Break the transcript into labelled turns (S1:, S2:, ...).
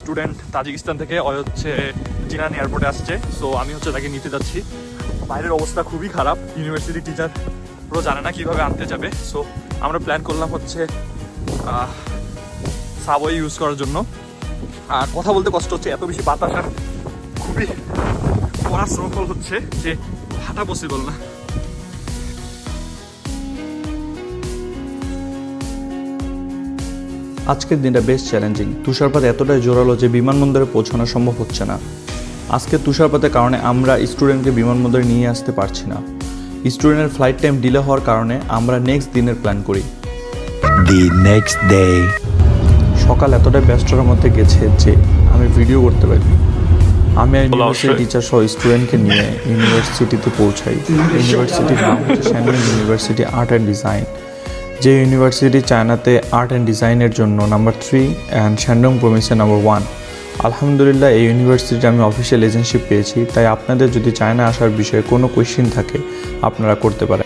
S1: Student Tajikistan থেকে হচ্ছে জিনান এয়ারপোর্টে আসছে। সো আমি হচ্ছে তাকে নিতে যাচ্ছি। বাইরের অবস্থা খুবই খারাপ, ইউনিভার্সিটি টিচার পুরো জানে না কীভাবে আনতে যাবে। সো আমরা প্ল্যান করলাম হচ্ছে সাবওয়ে ইউজ করার জন্য। আর কথা বলতে কষ্ট হচ্ছে, এত বেশি বাতাস আর খুবই কড়া স্নোফল হচ্ছে যে হাঁটা পসিবল না।
S2: আজকের দিনটা বেশ চ্যালেঞ্জিং। তুষারপাত এতটাই জোরালো যে বিমানবন্দরে পৌঁছানো সম্ভব হচ্ছে না। আজকে তুষারপাতের কারণে আমরা স্টুডেন্টকে বিমানবন্দরে নিয়ে আসতে পারছি না। স্টুডেন্টের ফ্লাইট টাইম ডিলে হওয়ার কারণে আমরা নেক্সট দিনের প্ল্যান করি। সকাল এতটাই ব্যস্ততার মধ্যে গেছে যে আমি ভিডিও করতে পারি। আমি ইউনিভার্সিটি টিচার সহ স্টুডেন্টকে নিয়ে ইউনিভার্সিটিতে পৌঁছাই। ইউনিভার্সিটির নাম হচ্ছে Shandong university art and design, যে ইউনিভার্সিটি চায়নাতে আর্ট অ্যান্ড ডিজাইনের জন্য নাম্বার 3 অ্যান্ড শ্যানডং প্রভিন্সে নাম্বার 1। আলহামদুলিল্লাহ এই ইউনিভার্সিটিতে আমি অফিসিয়াল এজেন্টশিপ পেয়েছি। তাই আপনাদের যদি চায়না আসার বিষয়ে কোনো কোয়েশ্চেন থাকে আপনারা করতে পারেন।